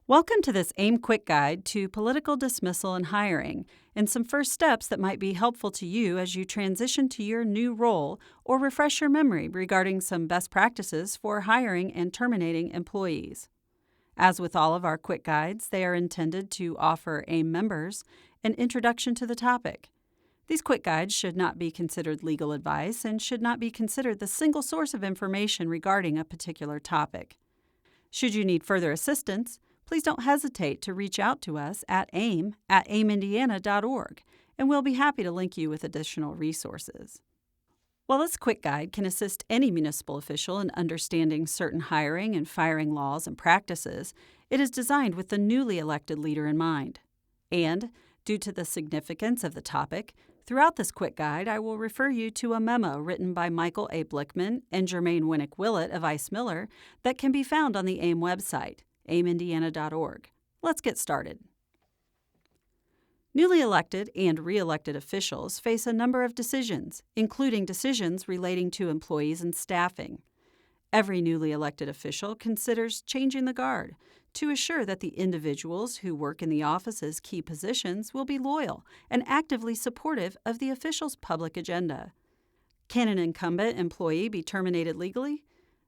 Welcome to this AIM Quick Guide to Political Dismissal and Hiring, and some first steps that might be helpful to you as you transition to your new role or refresh your memory regarding some best practices for hiring and terminating employees. As with all of our quick guides, they are intended to offer AIM members an introduction to the topic. These quick guides should not be considered legal advice and should not be considered the single source of information regarding a particular topic. Should you need further assistance, please don't hesitate to reach out to us at aimindiana.org, and we'll be happy to link you with additional resources. While this quick guide can assist any municipal official in understanding certain hiring and firing laws and practices, it is designed with the newly elected leader in mind. And, due to the significance of the topic, throughout this quick guide, I will refer you to a memo written by Michael A. Blickman and Jermaine Winnick-Willett of Ice Miller that can be found on the AIM website, aimindiana.org. Let's get started. Newly elected and re-elected officials face a number of decisions, including decisions relating to employees and staffing. Every newly elected official considers changing the guard to assure that the individuals who work in the office's key positions will be loyal and actively supportive of the official's public agenda. Can an incumbent employee be terminated legally?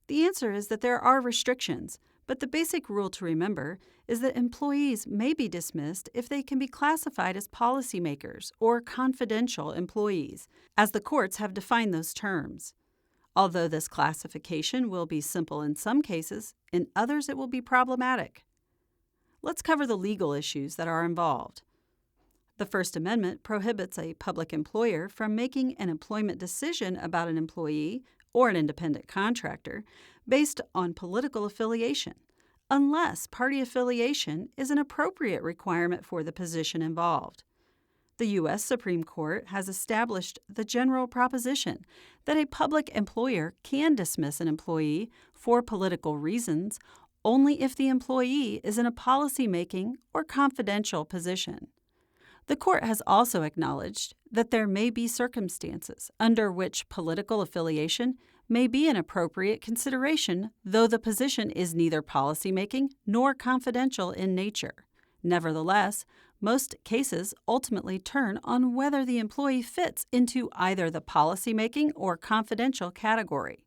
The answer is that there are restrictions, but the basic rule to remember is that employees may be dismissed if they can be classified as policymakers or confidential employees, as the courts have defined those terms. Although this classification will be simple in some cases, in others it will be problematic. Let's cover the legal issues that are involved. The First Amendment prohibits a public employer from making an employment decision about an employee or an independent contractor based on political affiliation, unless party affiliation is an appropriate requirement for the position involved. The U.S. Supreme Court has established the general proposition that a public employer can dismiss an employee for political reasons only if the employee is in a policy-making or confidential position. The court has also acknowledged that there may be circumstances under which political affiliation may be an appropriate consideration, though the position is neither policymaking nor confidential in nature. Nevertheless, most cases ultimately turn on whether the employee fits into either the policymaking or confidential category.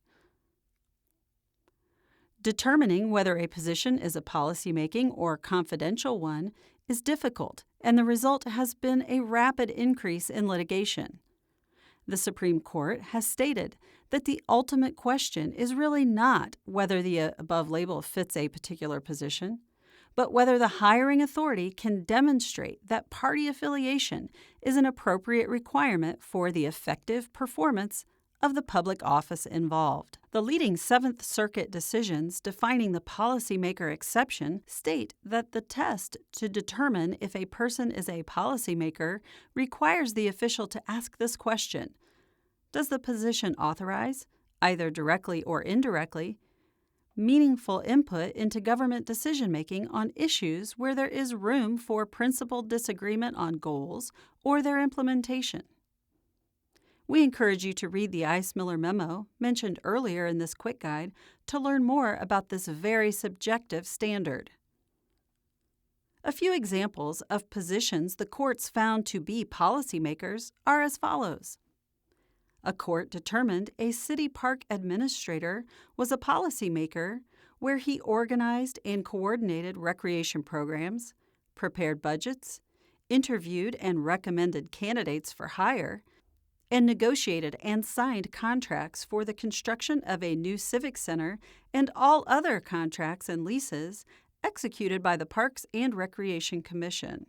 Determining whether a position is a policymaking or confidential one is difficult, and the result has been a rapid increase in litigation. The Supreme Court has stated that the ultimate question is really not whether the above label fits a particular position, but whether the hiring authority can demonstrate that party affiliation is an appropriate requirement for the effective performance of the public office involved. The leading Seventh Circuit decisions defining the policymaker exception state that the test to determine if a person is a policymaker requires the official to ask this question: does the position authorize, either directly or indirectly, meaningful input into government decision-making on issues where there is room for principled disagreement on goals or their implementation? We encourage you to read the Ice Miller memo mentioned earlier in this quick guide to learn more about this very subjective standard. A few examples of positions the courts found to be policymakers are as follows. A court determined a city park administrator was a policymaker where he organized and coordinated recreation programs, prepared budgets, interviewed and recommended candidates for hire, and negotiated and signed contracts for the construction of a new civic center and all other contracts and leases executed by the Parks and Recreation Commission.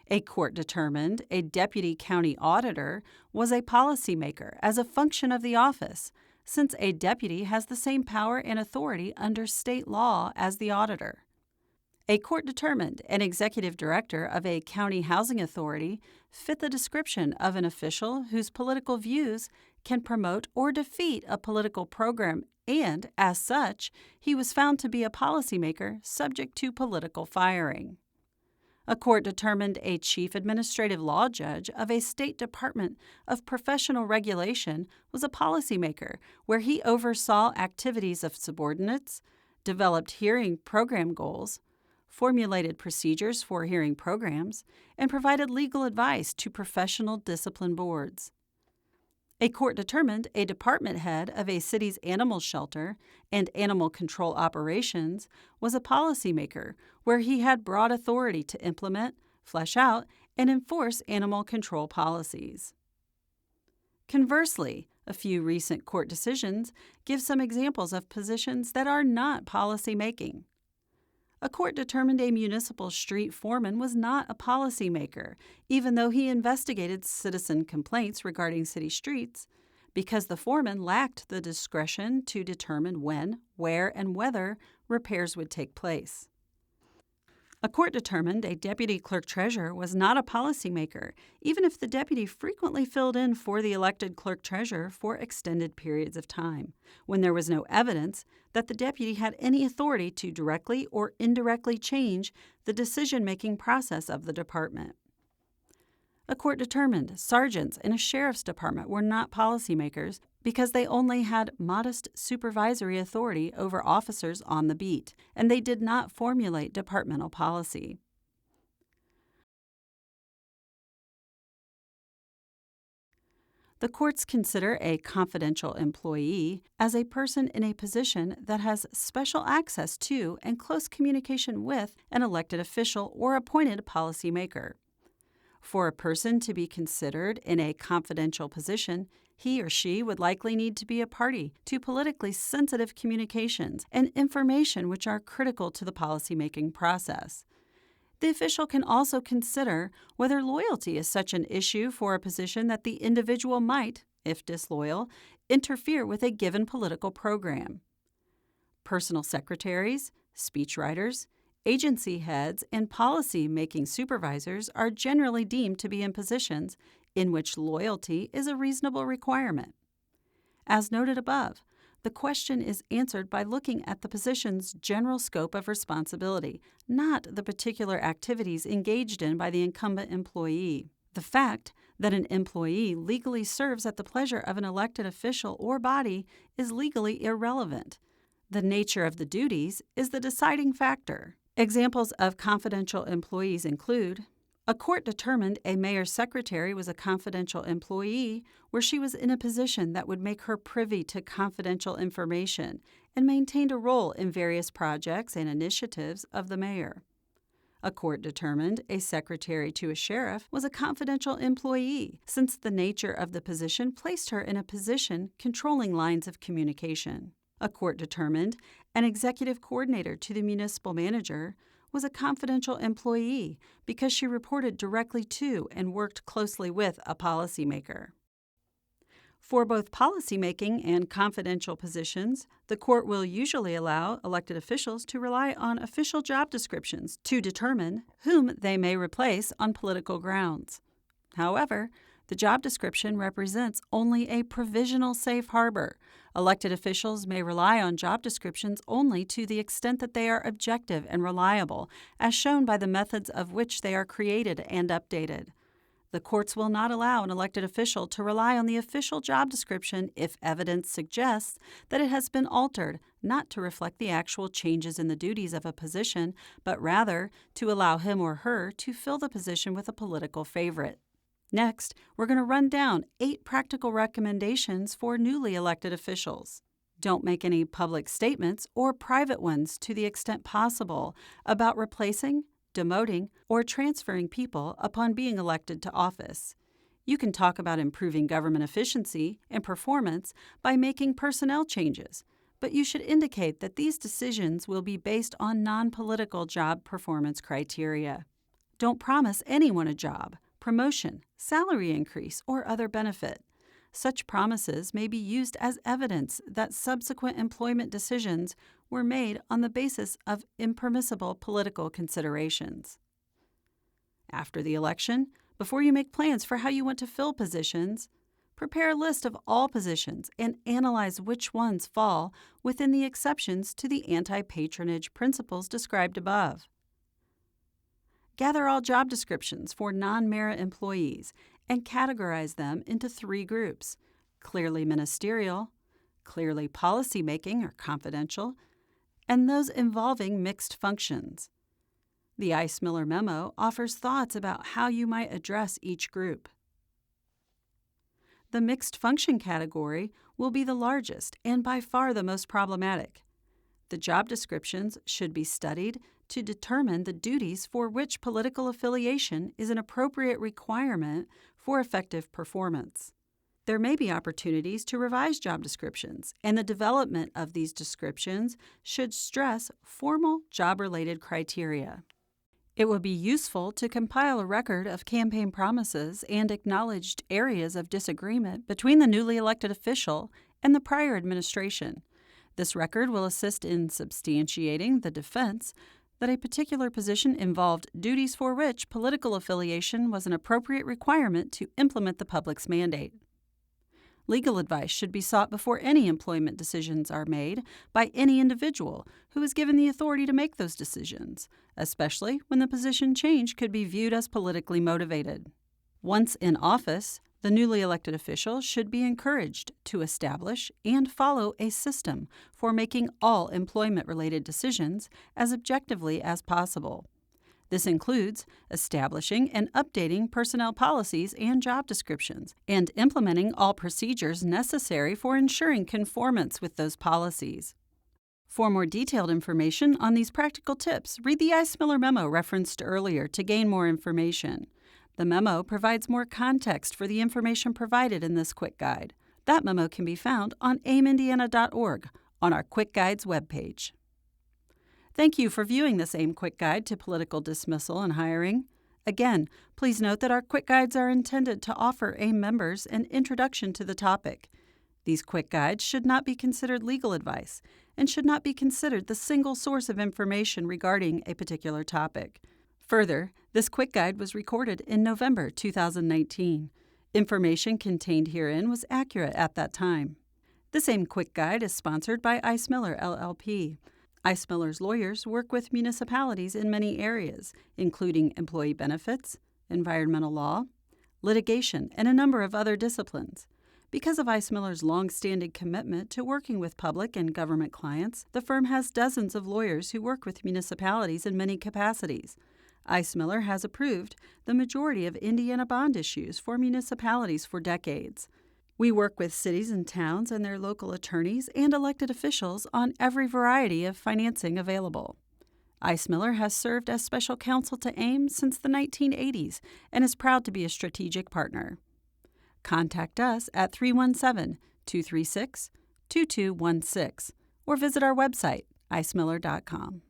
A court determined a deputy county auditor was a policymaker as a function of the office, since a deputy has the same power and authority under state law as the auditor. A court determined an executive director of a county housing authority fit the description of an official whose political views can promote or defeat a political program, and, as such, he was found to be a policymaker subject to political firing. A court determined a chief administrative law judge of a state department of professional regulation was a policymaker where he oversaw activities of subordinates, developed hearing program goals, formulated procedures for hearing programs, and provided legal advice to professional discipline boards. A court determined a department head of a city's animal shelter and animal control operations was a policymaker where he had broad authority to implement, flesh out, and enforce animal control policies. Conversely, a few recent court decisions give some examples of positions that are not policy-making. A court determined a municipal street foreman was not a policymaker, even though he investigated citizen complaints regarding city streets, because the foreman lacked the discretion to determine when, where, and whether repairs would take place. A court determined a deputy clerk-treasurer was not a policymaker, even if the deputy frequently filled in for the elected clerk-treasurer for extended periods of time, when there was no evidence that the deputy had any authority to directly or indirectly change the decision-making process of the department. A court determined sergeants in a sheriff's department were not policymakers because they only had modest supervisory authority over officers on the beat, and they did not formulate departmental policy. The courts consider a confidential employee as a person in a position that has special access to and close communication with an elected official or appointed policymaker. For a person to be considered in a confidential position, he or she would likely need to be a party to politically sensitive communications and information which are critical to the policymaking process. The official can also consider whether loyalty is such an issue for a position that the individual might, if disloyal, interfere with a given political program. Personal secretaries, speechwriters, agency heads, and policy-making supervisors are generally deemed to be in positions in which loyalty is a reasonable requirement. As noted above, the question is answered by looking at the position's general scope of responsibility, not the particular activities engaged in by the incumbent employee. The fact that an employee legally serves at the pleasure of an elected official or body is legally irrelevant. The nature of the duties is the deciding factor. Examples of confidential employees include: a court determined a mayor's secretary was a confidential employee where she was in a position that would make her privy to confidential information and maintained a role in various projects and initiatives of the mayor. A court determined a secretary to a sheriff was a confidential employee since the nature of the position placed her in a position controlling lines of communication. A court determined an executive coordinator to the municipal manager was a confidential employee because she reported directly to and worked closely with a policymaker. For both policymaking and confidential positions, the court will usually allow elected officials to rely on official job descriptions to determine whom they may replace on political grounds. However, the job description represents only a provisional safe harbor. Elected officials may rely on job descriptions only to the extent that they are objective and reliable, as shown by the methods of which they are created and updated. The courts will not allow an elected official to rely on the official job description if evidence suggests that it has been altered, not to reflect the actual changes in the duties of a position, but rather to allow him or her to fill the position with a political favorite. Next, we're going to run down 8 practical recommendations for newly elected officials. Don't make any public statements or private ones to the extent possible about replacing, demoting, or transferring people upon being elected to office. You can talk about improving government efficiency and performance by making personnel changes, but you should indicate that these decisions will be based on non-political job performance criteria. Don't promise anyone a job, promotion, salary increase, or other benefit. Such promises may be used as evidence that subsequent employment decisions were made on the basis of impermissible political considerations. After the election, before you make plans for how you want to fill positions, prepare a list of all positions and analyze which ones fall within the exceptions to the anti-patronage principles described above. Gather all job descriptions for non-merit employees and categorize them into 3 groups: clearly ministerial, clearly policy-making or confidential, and those involving mixed functions. The Eismiller memo offers thoughts about how you might address each group. The mixed function category will be the largest and by far the most problematic. The job descriptions should be studied to determine the duties for which political affiliation is an appropriate requirement for effective performance. There may be opportunities to revise job descriptions, and the development of these descriptions should stress formal job-related criteria. It would be useful to compile a record of campaign promises and acknowledged areas of disagreement between the newly elected official and the prior administration. This record will assist in substantiating the defense that a particular position involved duties for which political affiliation was an appropriate requirement to implement the public's mandate. Legal advice should be sought before any employment decisions are made by any individual who is given the authority to make those decisions, especially when the position change could be viewed as politically motivated. Once in office, the newly elected official should be encouraged to establish and follow a system for making all employment-related decisions as objectively as possible. This includes establishing and updating personnel policies and job descriptions, and implementing all procedures necessary for ensuring conformance with those policies. For more detailed information on these practical tips, read the Eismiller memo referenced earlier to gain more information. The memo provides more context for the information provided in this quick guide. That memo can be found on aimindiana.org on our Quick Guides webpage. Thank you for viewing this AIM Quick Guide to Political Dismissal and Hiring. Again, please note that our Quick Guides are intended to offer AIM members an introduction to the topic. These Quick Guides should not be considered legal advice and should not be considered the single source of information regarding a particular topic. Further, this Quick Guide was recorded in November 2019. Information contained herein was accurate at that time. This AIM Quick Guide is sponsored by Eismiller LLP. Eismiller's lawyers work with municipalities in many areas, including employee benefits, environmental law, litigation, and a number of other disciplines. Because of Eismiller's long-standing commitment to working with public and government clients, the firm has dozens of lawyers who work with municipalities in many capacities. Eismiller has approved the majority of Indiana bond issues for municipalities for decades. We work with cities and towns and their local attorneys and elected officials on every variety of financing available. Eismiller has served as special counsel to AIM since the 1980s and is proud to be a strategic partner. Contact us at 317-236-2216 or visit our website, eismiller.com.